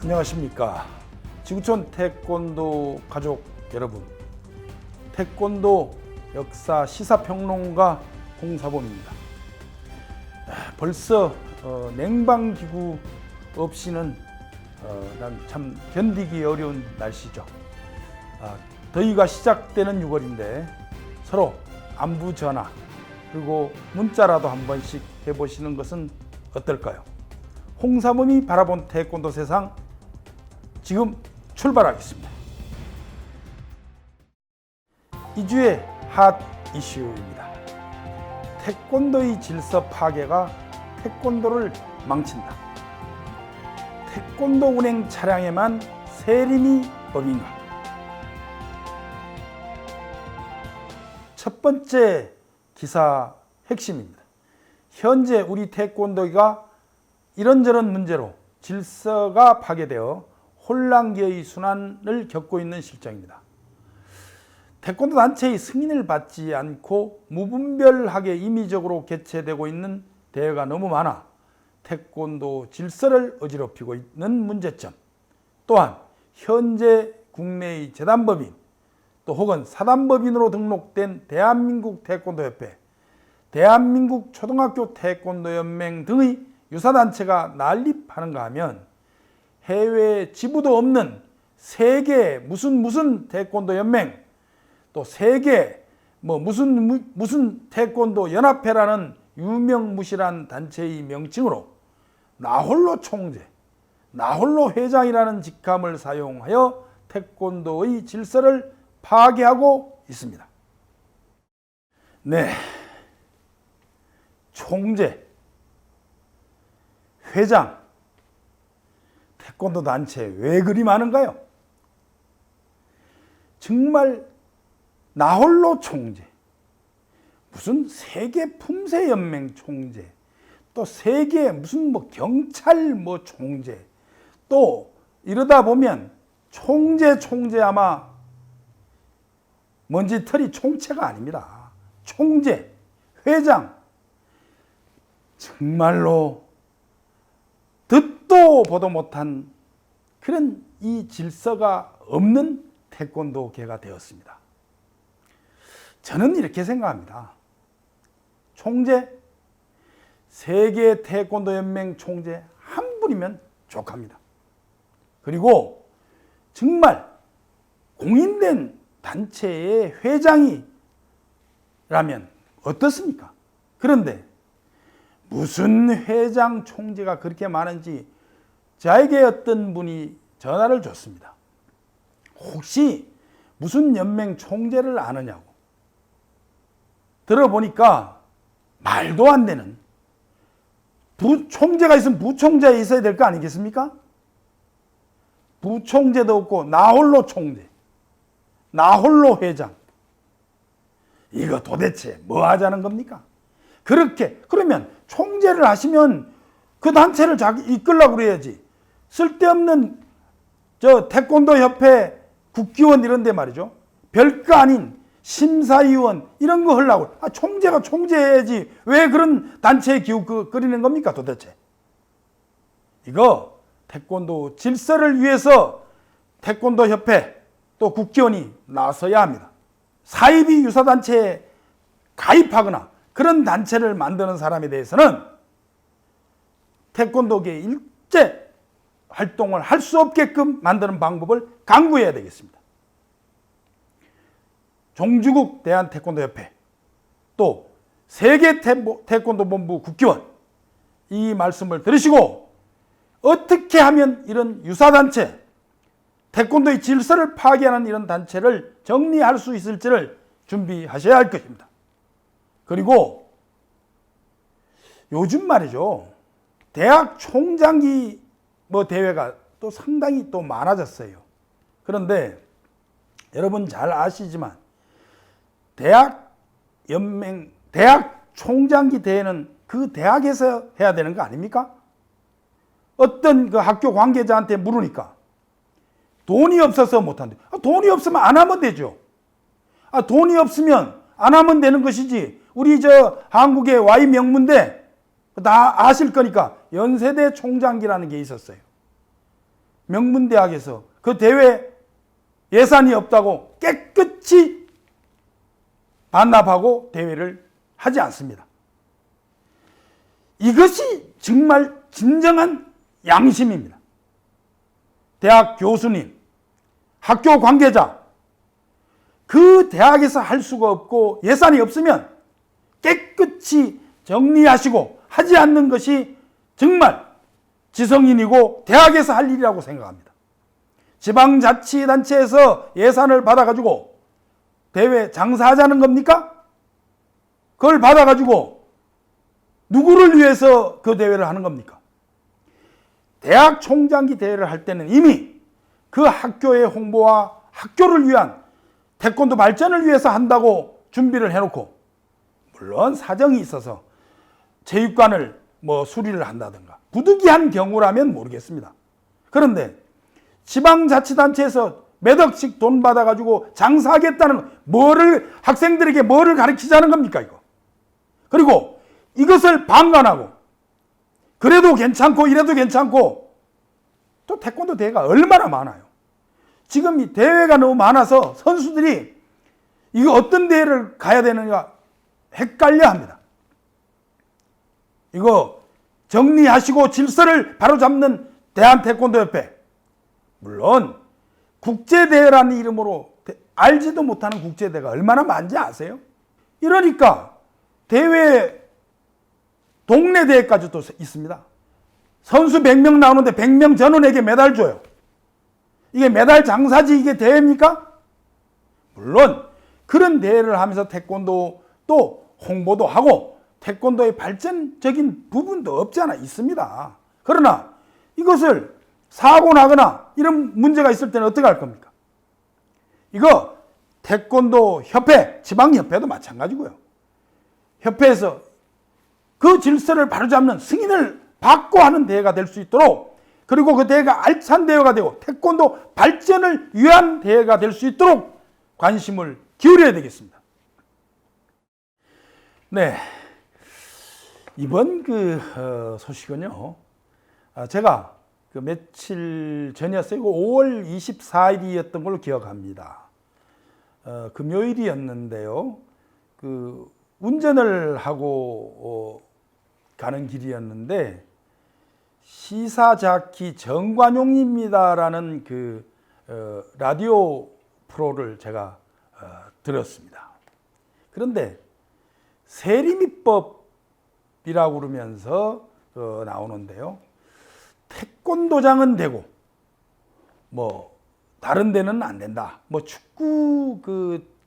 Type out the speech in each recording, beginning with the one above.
안녕하십니까. 지구촌 태권도 가족 여러분, 태권도 역사 시사평론가 홍사범입니다. 벌써 냉방기구 없이는 난 참 견디기 어려운 날씨죠. 더위가 시작되는 6월인데 서로 안부 전화 그리고 문자라도 한 번씩 해보시는 것은 어떨까요? 홍사범이 바라본 태권도 세상 지금 출발하겠습니다. 2주의 핫 이슈입니다. 태권도의 질서 파괴가 태권도를 망친다. 태권도 운행 차량에만 세림이 법인가? 첫 번째 기사 핵심입니다. 현재 우리 태권도가 이런저런 문제로 질서가 파괴되어 혼란기의 순환을 겪고 있는 실정입니다. 태권도 단체의 승인을 받지 않고 무분별하게 임의적으로 개최되고 있는 대회가 너무 많아 태권도 질서를 어지럽히고 있는 문제점, 또한 현재 국내의 재단법인 또 혹은 사단법인으로 등록된 대한민국 태권도협회, 대한민국 초등학교 태권도연맹 등의 유사단체가 난립하는가 하면 해외 지부도 없는 세계 무슨 태권도 연맹, 또 세계 무슨 태권도 연합회라는 유명무실한 단체의 명칭으로 나홀로 총재, 나홀로 회장이라는 직함을 사용하여 태권도의 질서를 파괴하고 있습니다. 네, 총재, 회장, 태권도 단체 왜 그리 많은가요? 정말 나홀로 총재, 무슨 세계 품새 연맹 총재, 또 세계 무슨 경찰 총재, 또 이러다 보면 총재 아마 먼지털이 총체가 아닙니다. 총재, 회장, 정말로 듣도 보도 못한 그런 이 질서가 없는 태권도계가 되었습니다. 저는 이렇게 생각합니다. 총재, 세계 태권도 연맹 총재 한 분이면 족합니다. 그리고 정말 공인된 단체의 회장이라면 어떻습니까? 그런데 무슨 회장 총재가 그렇게 많은지 저에게 어떤 분이 전화를 줬습니다. 혹시 무슨 연맹 총재를 아느냐고. 들어보니까 말도 안 되는, 부총재가 있으면 부총재가 있어야 될 거 아니겠습니까? 부총재도 없고 나홀로 총재, 나홀로 회장. 이거 도대체 뭐 하자는 겁니까? 그러면 총재를 하시면 그 단체를 이끌려고 그래야지. 쓸데없는 태권도 협회 국기원 이런 데 말이죠. 별거 아닌 심사위원 이런 거 하려고. 총재가 총재해야지. 왜 그런 단체에 끓이는 겁니까 도대체? 이거 태권도 질서를 위해서 태권도 협회 또 국기원이 나서야 합니다. 사이비 유사단체에 가입하거나 그런 단체를 만드는 사람에 대해서는 태권도계 일제 활동을 할 수 없게끔 만드는 방법을 강구해야 되겠습니다. 종주국 대한태권도협회 또 세계 태권도본부 국기원 이 말씀을 들으시고 어떻게 하면 이런 유사단체, 태권도의 질서를 파괴하는 이런 단체를 정리할 수 있을지를 준비하셔야 할 것입니다. 그리고 요즘 말이죠. 대학 총장기 대회가 또 상당히 또 많아졌어요. 그런데 여러분 잘 아시지만 대학 총장기 대회는 그 대학에서 해야 되는 거 아닙니까? 어떤 그 학교 관계자한테 물으니까 돈이 없어서 못한대. 돈이 없으면 안 하면 되죠. 돈이 없으면 안 하면 되는 것이지. 우리 한국의 Y 명문대 다 아실 거니까 연세대 총장기라는 게 있었어요. 명문대학에서 그 대회 예산이 없다고 깨끗이 반납하고 대회를 하지 않습니다. 이것이 정말 진정한 양심입니다. 대학 교수님, 학교 관계자, 그 대학에서 할 수가 없고 예산이 없으면 깨끗이 정리하시고 하지 않는 것이 정말 지성인이고 대학에서 할 일이라고 생각합니다. 지방자치단체에서 예산을 받아가지고 대회 장사하자는 겁니까? 그걸 받아가지고 누구를 위해서 그 대회를 하는 겁니까? 대학 총장기 대회를 할 때는 이미 그 학교의 홍보와 학교를 위한 태권도 발전을 위해서 한다고 준비를 해놓고, 물론 사정이 있어서 체육관을 수리를 한다든가 부득이한 경우라면 모르겠습니다. 그런데 지방자치단체에서 몇 억씩 돈 받아가지고 장사하겠다는 학생들에게 뭐를 가르치자는 겁니까, 이거? 그리고 이것을 방관하고, 그래도 괜찮고 이래도 괜찮고, 또 태권도 대회가 얼마나 많아요. 지금 이 대회가 너무 많아서 선수들이 이거 어떤 대회를 가야 되느냐 헷갈려 합니다. 이거 정리하시고 질서를 바로잡는 대한태권도협회, 물론 국제대회라는 이름으로 알지도 못하는 국제대회가 얼마나 많은지 아세요? 이러니까 대회, 동네 대회까지도 있습니다. 선수 100명 나오는데 100명 전원에게 메달 줘요. 이게 메달 장사지 이게 대회입니까? 물론 그런 대회를 하면서 태권도 또 홍보도 하고 태권도의 발전적인 부분도 없지 않아 있습니다. 그러나 이것을 사고 나거나 이런 문제가 있을 때는 어떻게 할 겁니까? 이거 태권도 협회, 지방협회도 마찬가지고요. 협회에서 그 질서를 바로잡는 승인을 받고 하는 대회가 될 수 있도록, 그리고 그 대회가 알찬 대회가 되고 태권도 발전을 위한 대회가 될 수 있도록 관심을 기울여야 되겠습니다. 네, 이번 소식은요, 제가 며칠 전이었어요. 5월 24일이었던 걸로 기억합니다. 금요일이었는데요. 운전을 하고 가는 길이었는데 시사자키 정관용입니다라는 라디오 프로를 제가 들었습니다. 그런데 세리미법이라고 그러면서 나오는데요. 태권도장은 되고 다른 데는 안 된다. 축구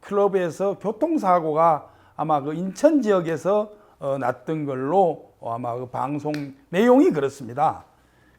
클럽에서 교통사고가 아마 인천 지역에서 났던 걸로 아마 방송 내용이 그렇습니다.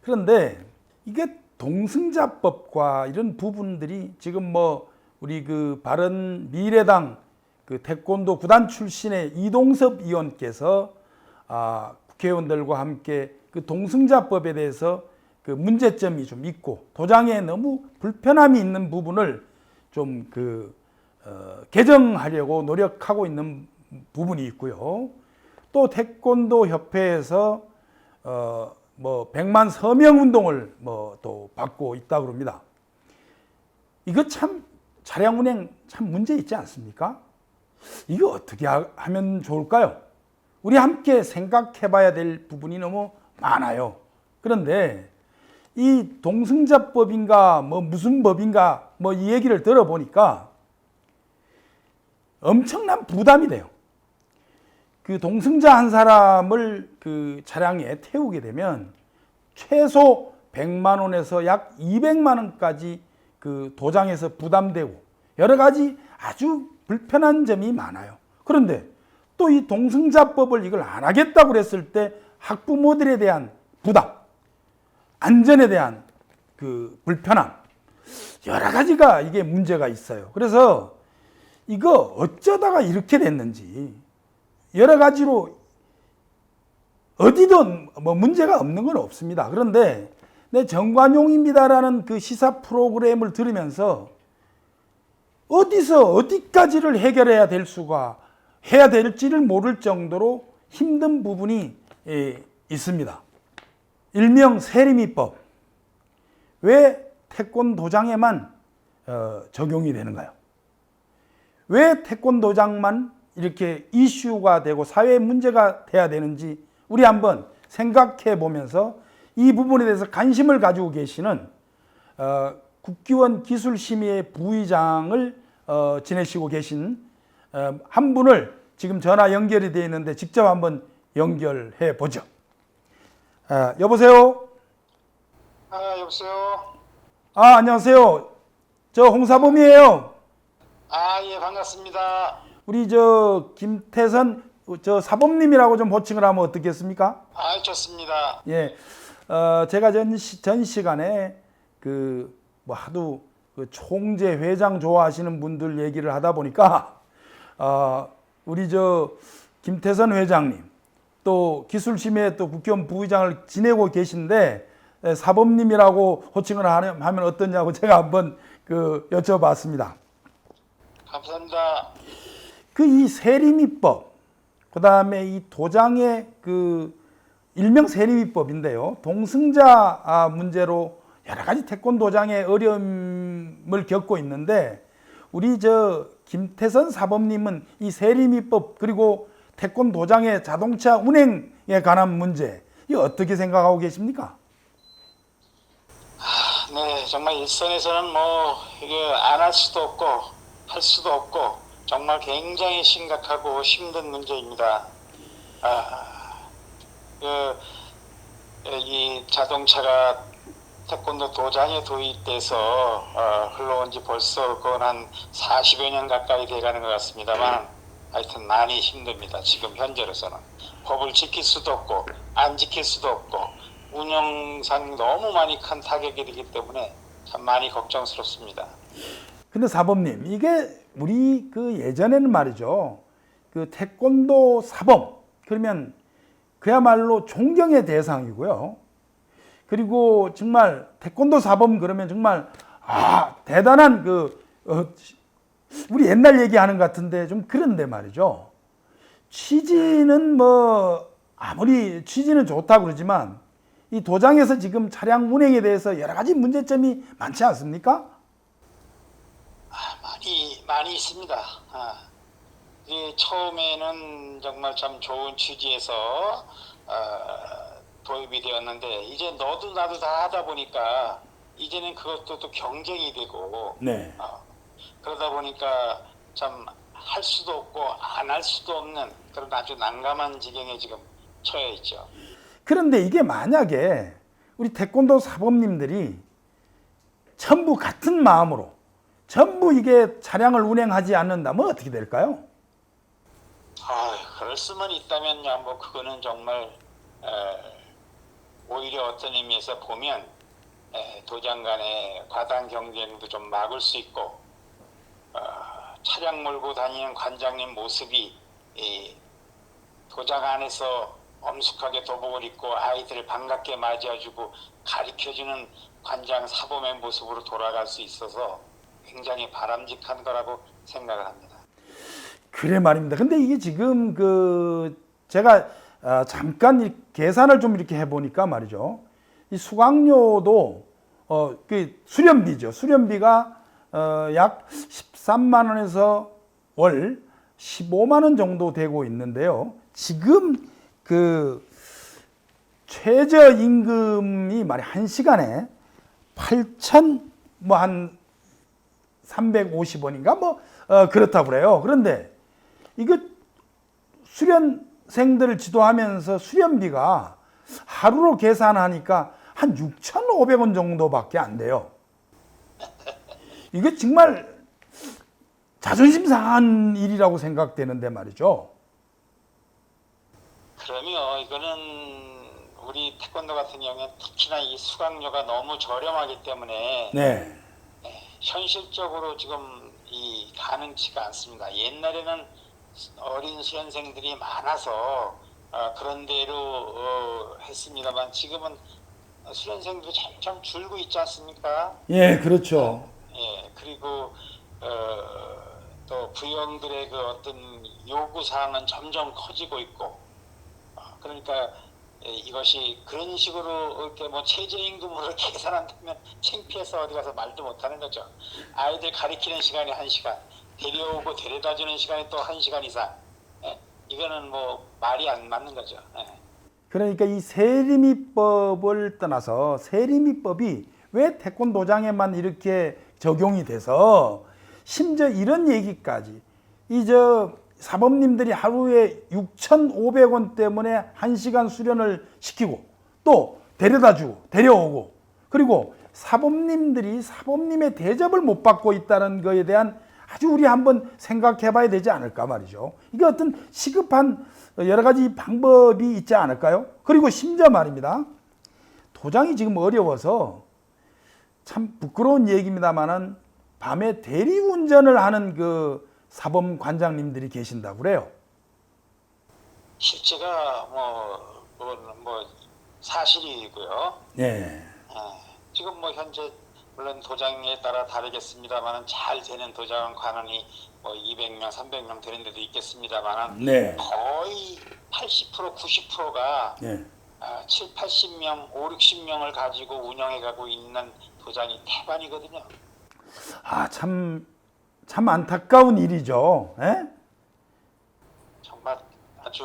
그런데 이게 동승자법과 이런 부분들이 지금 우리 바른 미래당 태권도 구단 출신의 이동섭 의원께서 국회의원들과 함께 동승자법에 대해서 문제점이 좀 있고 도장에 너무 불편함이 있는 부분을 좀 개정하려고 노력하고 있는 부분이 있고요. 또 태권도 협회에서 100만 서명 운동을 또 받고 있다고 합니다. 이거 참 차량 운행 참 문제 있지 않습니까? 이거 어떻게 하면 좋을까요? 우리 함께 생각해 봐야 될 부분이 너무 많아요. 그런데 이 동승자법인가 무슨 법인가 이 얘기를 들어보니까 엄청난 부담이 돼요. 동승자 한 사람을 차량에 태우게 되면 최소 100만 원에서 약 200만 원까지 도장에서 부담되고 여러 가지 아주 불편한 점이 많아요. 그런데 또 이 동승자법을 이걸 안 하겠다고 그랬을 때 학부모들에 대한 부담, 안전에 대한 불편함, 여러 가지가 이게 문제가 있어요. 그래서 이거 어쩌다가 이렇게 됐는지 여러 가지로 어디든 문제가 없는 건 없습니다. 그런데 내 정관용입니다라는 시사 프로그램을 들으면서 어디서 어디까지를 해결해야 해야 될지를 모를 정도로 힘든 부분이 있습니다. 일명 세리미법. 왜 태권도장에만 적용이 되는가요? 왜 태권도장만 이렇게 이슈가 되고 사회 문제가 돼야 되는지 우리 한번 생각해 보면서 이 부분에 대해서 관심을 가지고 계시는 국기원 기술심의회 부의장을 지내시고 계신 한 분을 지금 전화 연결이 되어 있는데 직접 한번 연결해 보죠. 여보세요? 여보세요? 안녕하세요. 저 홍사범이에요. 예, 반갑습니다. 우리 저 김태선 저 사범님이라고 좀 호칭을 하면 어떻겠습니까? 좋습니다. 예. 제가 전 시간에 뭐 하도 그 총재 회장 좋아하시는 분들 얘기를 하다 보니까 우리 저 김태선 회장님 또 기술심의회 또 국기원 부의장을 지내고 계신데 사범님이라고 호칭을 하면 어떠냐고 제가 한번 여쭤봤습니다. 감사합니다. 이 세리미법, 그 다음에 이 도장의 일명 세리미법인데요. 동승자 문제로 여러 가지 태권도장의 어려움을 겪고 있는데 우리 저 김태선 사범님은 이 세리미법 그리고 태권도장의 자동차 운행에 관한 문제 이 어떻게 생각하고 계십니까? 네, 정말 일선에서는 뭐 이게 안 할 수도 없고 할 수도 없고 정말 굉장히 심각하고 힘든 문제입니다. 이 자동차가 태권도 도장에 도입돼서 흘러온 지 벌써 그건 한 40여 년 가까이 돼가는 것 같습니다만 하여튼 많이 힘듭니다. 지금 현재로서는 법을 지킬 수도 없고 안 지킬 수도 없고 운영상 너무 많이 큰 타격이 되기 때문에 참 많이 걱정스럽습니다. 근데 사범님 이게 우리 예전에는 말이죠. 태권도 사범 그러면 그야말로 존경의 대상이고요. 그리고 정말 태권도 사범 그러면 정말 대단한 우리 옛날 얘기하는 것 같은데 좀 그런데 말이죠. 취지는 뭐 아무리 취지는 좋다고 그러지만 이 도장에서 지금 차량 운행에 대해서 여러 가지 문제점이 많지 않습니까? 많이 있습니다. 처음에는 정말 참 좋은 취지에서 도입이 되었는데 이제 너도 나도 다 하다 보니까 이제는 그것도 또 경쟁이 되고 네. 그러다 보니까 참 할 수도 없고 안 할 수도 없는 그런 아주 난감한 지경에 지금 처해 있죠. 그런데 이게 만약에 우리 태권도 사범님들이 전부 같은 마음으로 전부 이게 차량을 운행하지 않는다면 어떻게 될까요? 그럴 수만 있다면요. 뭐 그거는 정말 오히려 어떤 의미에서 보면 도장 간의 과당 경쟁도 좀 막을 수 있고 차량 몰고 다니는 관장님 모습이 도장 안에서 엄숙하게 도복을 입고 아이들을 반갑게 맞이해주고 가르쳐주는 관장 사범의 모습으로 돌아갈 수 있어서 굉장히 바람직한 거라고 생각을 합니다. 그래 말입니다. 근데 이게 지금 제가 잠깐 계산을 좀 이렇게 해보니까 말이죠. 이 수강료도 수련비죠. 수련비가 약 13만 원에서 월 15만 원 정도 되고 있는데요. 지금 최저임금이 말이 1시간에 8천 한 350원인가 그렇다고 그래요. 그런데 이거 수련생들을 지도하면서 수련비가 하루로 계산하니까 한 6,500원 정도밖에 안 돼요. 이게 정말 자존심 상한 일이라고 생각되는데 말이죠. 그럼요. 이거는 우리 태권도 같은 경우에 특히나 이 수강료가 너무 저렴하기 때문에 네. 현실적으로 지금 이 가능치가 않습니다. 옛날에는 어린 수련생들이 많아서 그런 대로 했습니다만 지금은 수련생들이 점점 줄고 있지 않습니까? 예, 그렇죠. 그리고 또 부형들의 어떤 요구 사항은 점점 커지고 있고 그러니까 이것이 그런 식으로 이렇게 뭐 최저임금으로 계산한다면 창피해서 어디 가서 말도 못하는 거죠. 아이들 가리키는 시간이 1시간, 데려오고 데려다주는 시간이 또 1시간 이상. 예? 이거는 뭐 말이 안 맞는 거죠. 예. 그러니까 이 세리미법을 떠나서 세리미법이 왜 태권도장에만 이렇게 적용이 돼서 심지어 이런 얘기까지 이 사범님들이 하루에 6,500원 때문에 1시간 수련을 시키고 또 데려다 주고 데려오고 그리고 사범님들이 사범님의 대접을 못 받고 있다는 것에 대한 아주 우리 한번 생각해 봐야 되지 않을까 말이죠. 이게 어떤 시급한 여러 가지 방법이 있지 않을까요? 그리고 심지어 말입니다. 도장이 지금 어려워서 참 부끄러운 얘기입니다만은 밤에 대리운전을 하는 그 사범 관장님들이 계신다고 그래요. 실제가 뭐 사실이고요. 네. 지금 뭐 현재 물론 도장에 따라 다르겠습니다만은 잘 되는 도장은 관원이 뭐 200명, 300명 되는 데도 있겠습니다만은 네. 거의 80%, 90%가 네. 7, 80명, 5, 60명을 가지고 운영해가고 있는 도장이 태반이거든요. 참 안타까운 일이죠. 에? 정말 아주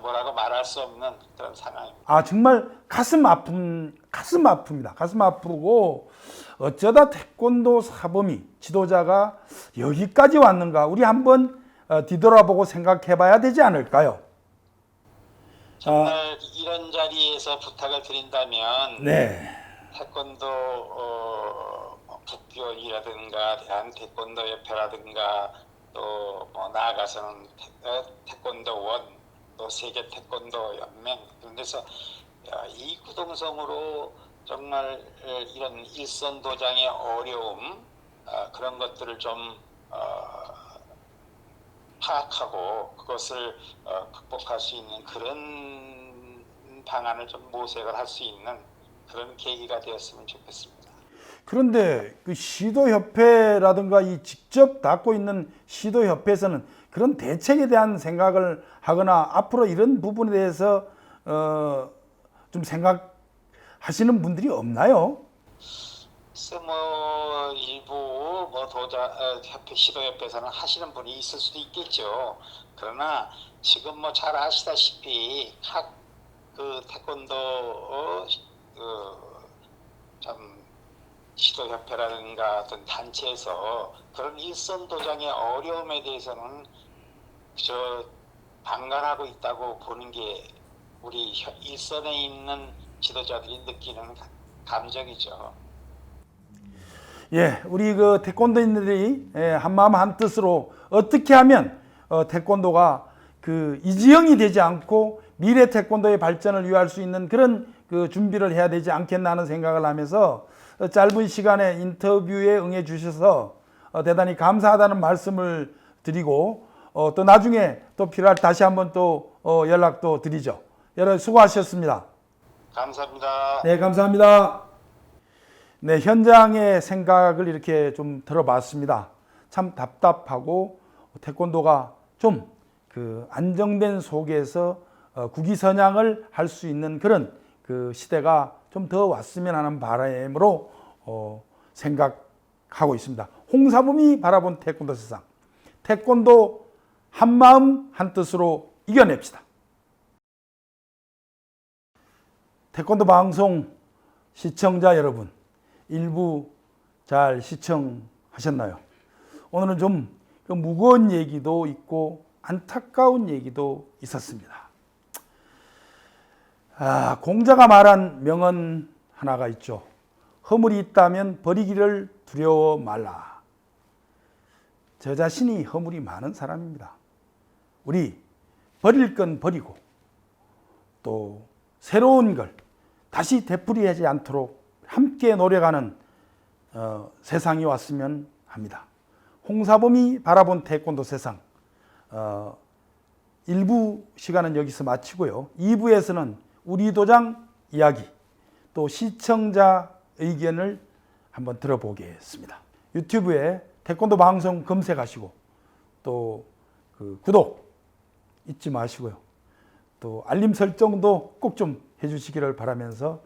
뭐라고 말할 수 없는 그런 상황입니다. 정말 가슴 아픕니다. 가슴 아프고 어쩌다 태권도 사범이 지도자가 여기까지 왔는가? 우리 한번 뒤돌아보고 생각해봐야 되지 않을까요? 정말 이런 자리에서 부탁을 드린다면 네. 태권도 국교이라든가 대한태권도협회라든가 또 뭐 나아가서는 태권도원 또 세계 태권도 연맹 그런 데서 이 구동성으로 정말 이런 일선 도장의 어려움 그런 것들을 좀 파악하고 그것을 극복할 수 있는 그런 방안을 좀 모색을 할 수 있는 그런 계기가 되었으면 좋겠습니다. 그런데 그 시도협회라든가 이 직접 닦고 있는 시도협회에서는 그런 대책에 대한 생각을 하거나 앞으로 이런 부분에 대해서 좀 생각하시는 분들이 없나요? 글쎄 뭐 일부 뭐 협회 시도협회에서는 하시는 분이 있을 수도 있겠죠. 그러나 지금 뭐 잘 아시다시피 각 그 태권도 참 시도협회라든가 어떤 단체에서 그런 일선 도장의 어려움에 대해서는 방관하고 있다고 보는 게 우리 일선에 있는 지도자들이 느끼는 감정이죠. 예, 우리 그 태권도인들이 한마음 한뜻으로 어떻게 하면 태권도가 그 이지영이 되지 않고 미래 태권도의 발전을 위할 수 있는 그런 그 준비를 해야 되지 않겠나 하는 생각을 하면서 짧은 시간에 인터뷰에 응해 주셔서 대단히 감사하다는 말씀을 드리고 또 나중에 또 필요할 다시 한번 또 연락도 드리죠. 여러분 수고하셨습니다. 감사합니다. 네, 감사합니다. 네, 현장의 생각을 이렇게 좀 들어봤습니다. 참 답답하고 태권도가 좀 그 안정된 속에서 국위선양을 할 수 있는 그런 그 시대가 좀 더 왔으면 하는 바람으로 생각하고 있습니다. 홍사범이 바라본 태권도 세상. 태권도 한마음 한뜻으로 이겨냅시다. 태권도 방송 시청자 여러분, 일부 잘 시청하셨나요? 오늘은 좀 무거운 얘기도 있고 안타까운 얘기도 있었습니다. 공자가 말한 명언 하나가 있죠. 허물이 있다면 버리기를 두려워 말라. 저 자신이 허물이 많은 사람입니다. 우리 버릴 건 버리고 또 새로운 걸 다시 되풀이하지 않도록 함께 노력하는 세상이 왔으면 합니다. 홍사범이 바라본 태권도 세상 1부 시간은 여기서 마치고요. 2부에서는 우리 도장 이야기 또 시청자 의견을 한번 들어보겠습니다. 유튜브에 태권도 방송 검색하시고 또 그 구독 잊지 마시고요. 또 알림 설정도 꼭 좀 해주시기를 바라면서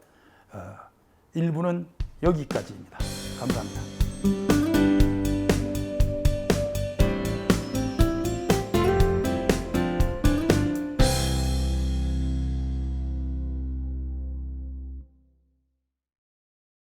1부는 여기까지입니다. 감사합니다.